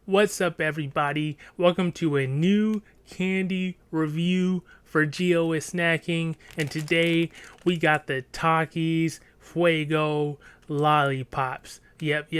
What's up, everybody? Welcome to a new candy review for GOS Snacking, and today we got the Takis Fuego Lollipops. Yep.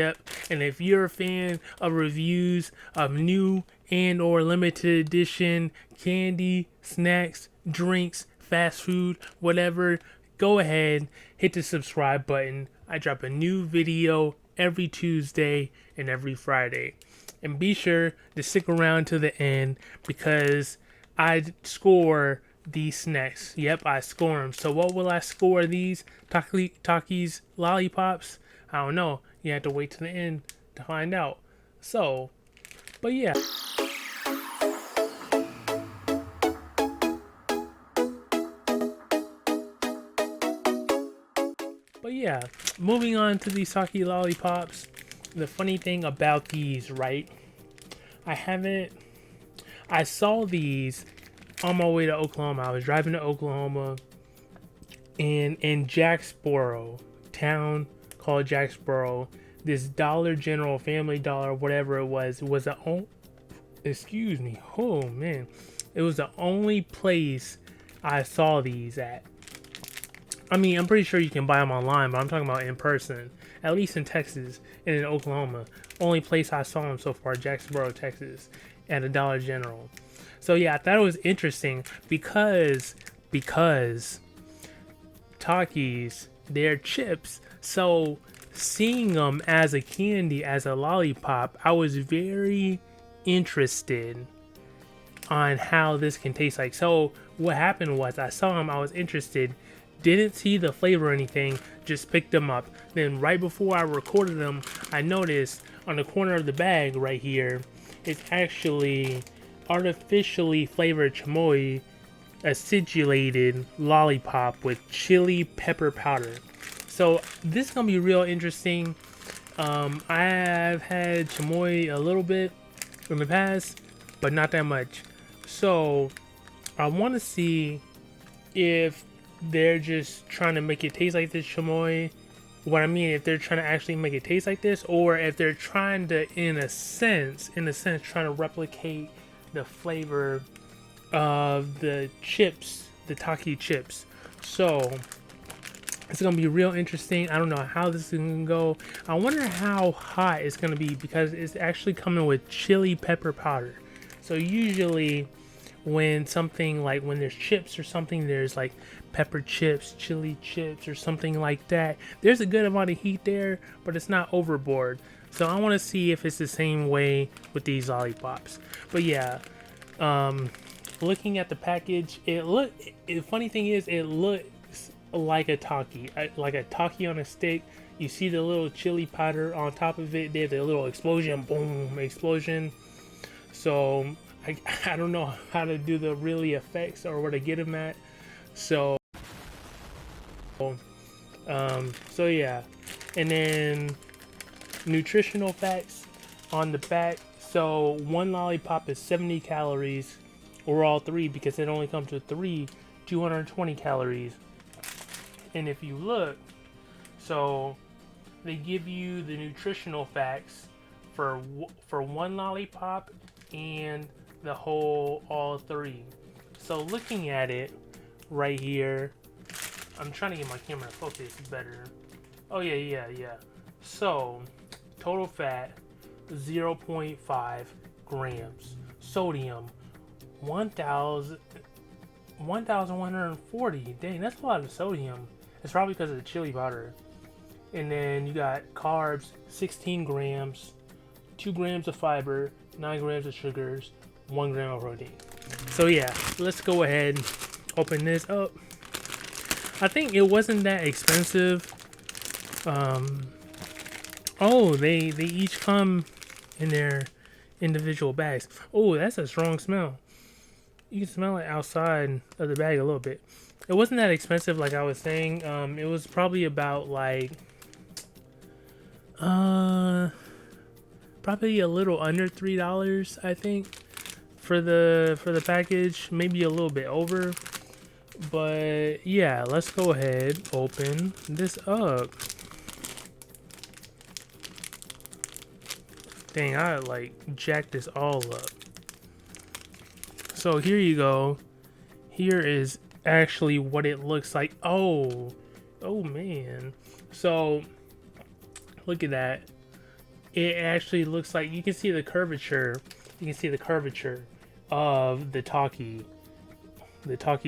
And if you're a fan of reviews of new and or limited edition candy, snacks, drinks, fast food, whatever, go ahead, hit the subscribe button. I drop a new video every Tuesday and every Friday. And be sure to stick around to the end because I score these snacks. Yep, I score them. So what will I score these Takis Lollipops? I don't know. You have to wait to the end to find out. So, but yeah. But yeah, moving on to these Taki Lollipops. The funny thing about these, right? I saw these on my way to Oklahoma. I was driving to Oklahoma, and in Jacksboro, town called Jacksboro, this Dollar General, Family Dollar, whatever it was the excuse me, oh man, it was the only place I saw these at. I mean, I'm pretty sure you can buy them online, but I'm talking about in person. At least in Texas and in Oklahoma. Only place I saw them so far, Jacksboro, Texas, at a Dollar General. So yeah, I thought it was interesting because Takis, they're chips. So seeing them as a candy, as a lollipop, I was very interested on how this can taste like. So what happened was I saw them, I was interested, didn't see the flavor or anything, just picked them up. Then right before I recorded them, I noticed on the corner of the bag right here, it's actually artificially flavored Chamoy acidulated lollipop with chili pepper powder. So this is gonna be real interesting. I've had Chamoy a little bit in the past, but not that much. So I want to see if they're just trying to make it taste like this Chamoy. What I mean, if they're trying to actually make it taste like this, or if they're trying to, in a sense, trying to replicate the flavor of the chips, the Taki chips. So it's gonna be real interesting. I don't know how this is gonna go. I wonder how hot it's gonna be because it's actually coming with chili pepper powder. So usually when something like, when there's chips or something, there's like pepper chips, chili chips, or something like that, there's a good amount of heat there, but it's not overboard. So I want to see if it's the same way with these lollipops. But yeah, looking at the package, the funny thing is, it looks like a Taki, on a stick. You see the little chili powder on top of it. They have the little explosion, boom, explosion. So I don't know how to do the really effects or where to get them at. So yeah, and then nutritional facts on the back. So one lollipop is 70 calories, or all three, because it only comes with 220 calories. And if you look, so they give you the nutritional facts for one lollipop and the whole all three. So looking at it right here, I'm trying to get my camera to focus better. Oh yeah. So total fat 0.5 grams, sodium 1140. Dang, that's a lot of sodium. It's probably because of the chili powder. And then you got carbs 16 grams, 2 grams of fiber, 9 grams of sugars, 1 gram of protein. So yeah, let's go ahead and open this up. I think it wasn't that expensive. Oh, they each come in their individual bags. Oh, that's a strong smell. You can smell it outside of the bag a little bit. It wasn't that expensive, like I was saying. It was probably about like probably a little under $3, I think, for the package, maybe a little bit over. But yeah, let's go ahead, open this up. Dang, I like jacked this all up. So here you go. Here is actually what it looks like. Oh man. So look at that. It actually looks like you can see the curvature. You can see the curvature of the Taki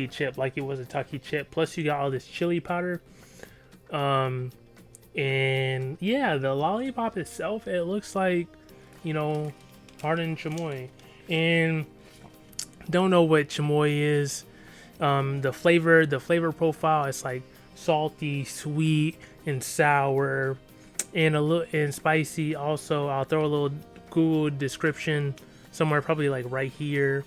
chip, like it was a Taki chip. Plus you got all this chili powder. And yeah, the lollipop itself, it looks like, you know, hardened chamoy. And don't know what chamoy is. The flavor profile is like salty, sweet, and sour, and a little and spicy. Also, I'll throw a little Google description somewhere, probably like right here.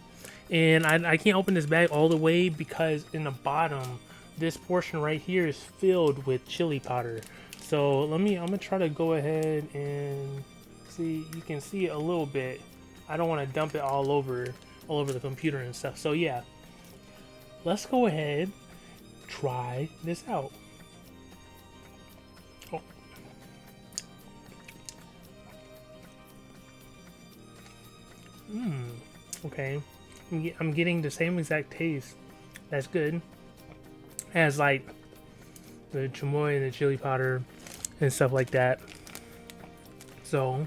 And I can't open this bag all the way because in the bottom, this portion right here is filled with chili powder. So I'm gonna try to go ahead and see. You can see it a little bit. I don't want to dump it all over the computer and stuff. So yeah, let's go ahead, try this out. Oh. Okay. I'm getting the same exact taste. That's good. As like the chamoy and the chili powder and stuff like that. So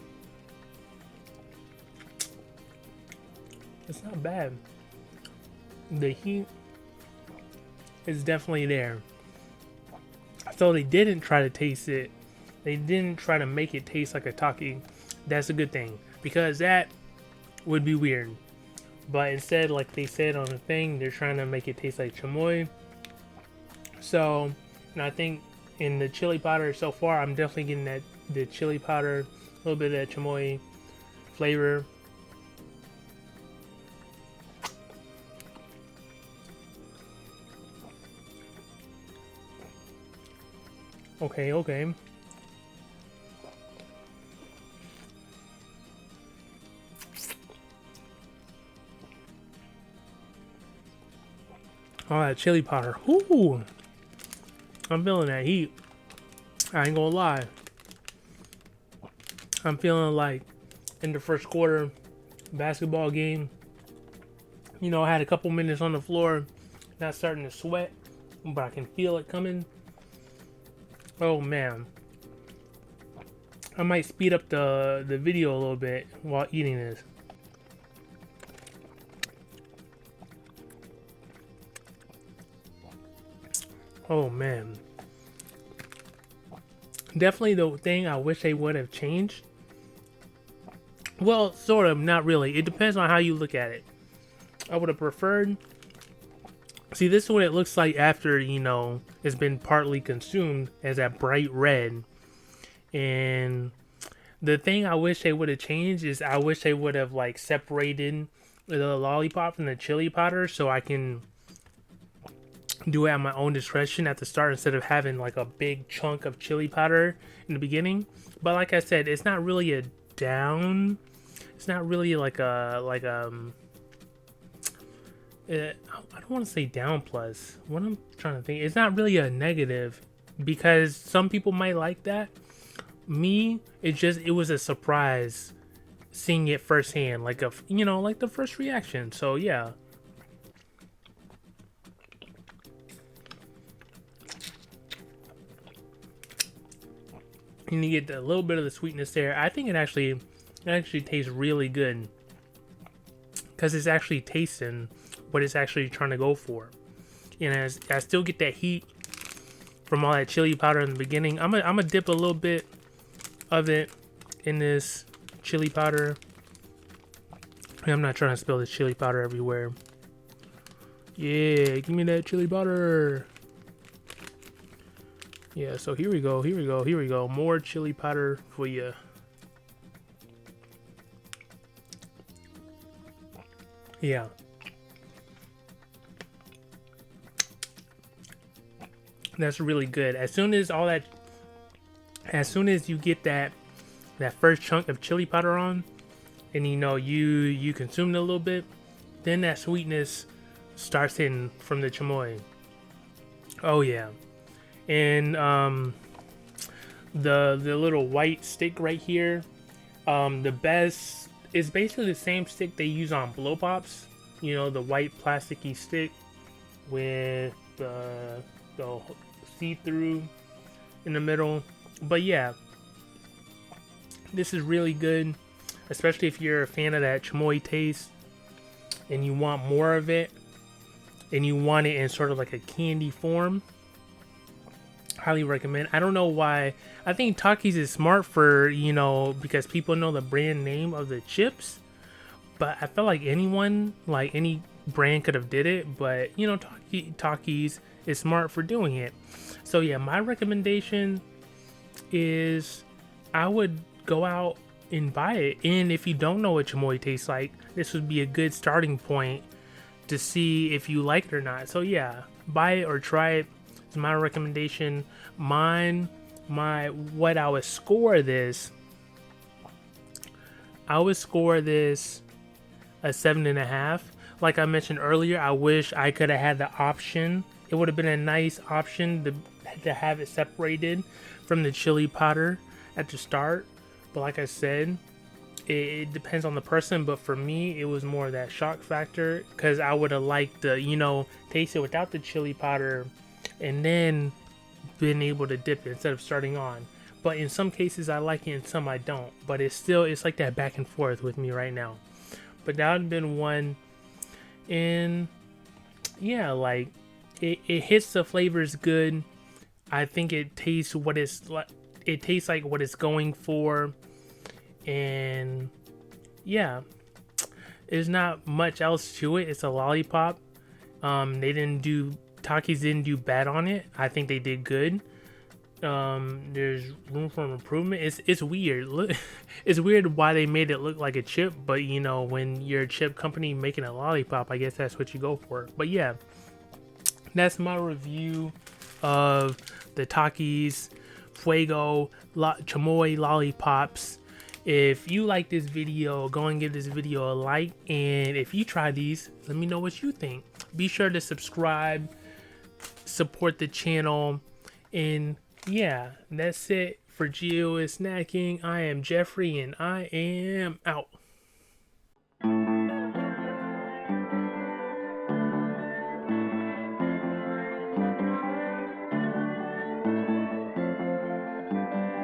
it's not bad. The heat is definitely there. So they didn't try to taste it. They didn't try to make it taste like a Taki. That's a good thing, because that would be weird. But instead, like they said on the thing, they're trying to make it taste like chamoy. So, and I think in the chili powder so far, I'm definitely getting the chili powder, a little bit of that chamoy flavor. Okay. Oh, that chili powder. Ooh. I'm feeling that heat. I ain't gonna lie. I'm feeling like in the first quarter basketball game, you know, I had a couple minutes on the floor, not starting to sweat, but I can feel it coming. Oh man. I might speed up the video a little bit while eating this. Oh man. Definitely the thing I wish they would have changed. Well, sort of, not really. It depends on how you look at it. I would have preferred. See, this is what it looks like after, you know, it's been partly consumed, as that bright red. And the thing I wish they would have changed is I wish they would have like separated the lollipop from the chili powder, so I can do it at my own discretion at the start instead of having like a big chunk of chili powder in the beginning. But like I said, it's not really a down. It's not really like a I don't want to say down plus. What I'm trying to think, it's not really a negative, because some people might like that. Me, it was a surprise seeing it firsthand, like like the first reaction. So yeah. And you get a little bit of the sweetness there. I think it actually tastes really good, because it's actually tasting what it's actually trying to go for. And I still get that heat from all that chili powder in the beginning. I'm gonna dip a little bit of it in this chili powder. I'm not trying to spill this chili powder everywhere. Yeah, give me that chili powder. Yeah, so here we go. More chili powder for you. Yeah. That's really good. As soon as you get that first chunk of chili powder on, and you consume it a little bit, then that sweetness starts hitting from the chamoy. Oh yeah. And the little white stick right here, The best is basically the same stick they use on blow pops. You know, the white plasticky stick with the see-through in the middle. But yeah, this is really good, especially if you're a fan of that chamoy taste and you want more of it and you want it in sort of like a candy form. Highly recommend. I don't know why. I think Takis is smart for, you know, because people know the brand name of the chips. But I feel like anyone, like any brand could have did it. But, you know, Takis is smart for doing it. So yeah, my recommendation is I would go out and buy it. And if you don't know what chamoy tastes like, this would be a good starting point to see if you like it or not. So yeah, buy it or try it. It's my recommendation. What I would score this. I would score this a 7.5. Like I mentioned earlier, I wish I could have had the option. It would have been a nice option to have it separated from the chili powder at the start. But like I said, it depends on the person. But for me, it was more of that shock factor because I would have liked to, you know, taste it without the chili powder and then been able to dip it instead of starting on. But in some cases I like it and some I don't. But it's like that back and forth with me right now. But that would have been one. And yeah, like it hits the flavors good. I think it tastes what it's like. It tastes like what it's going for. And yeah, there's not much else to it. It's a lollipop. Takis didn't do bad on it. I think they did good. There's room for improvement. It's weird. It's weird why they made it look like a chip, but you know, when you're a chip company making a lollipop, I guess that's what you go for. But yeah, that's my review of the Takis Fuego Chamoy Lollipops. If you like this video, go and give this video a like, and if you try these, let me know what you think. Be sure to subscribe, support the channel, and yeah, that's it for Geo is Snacking. I am Jeffrey, and I am out.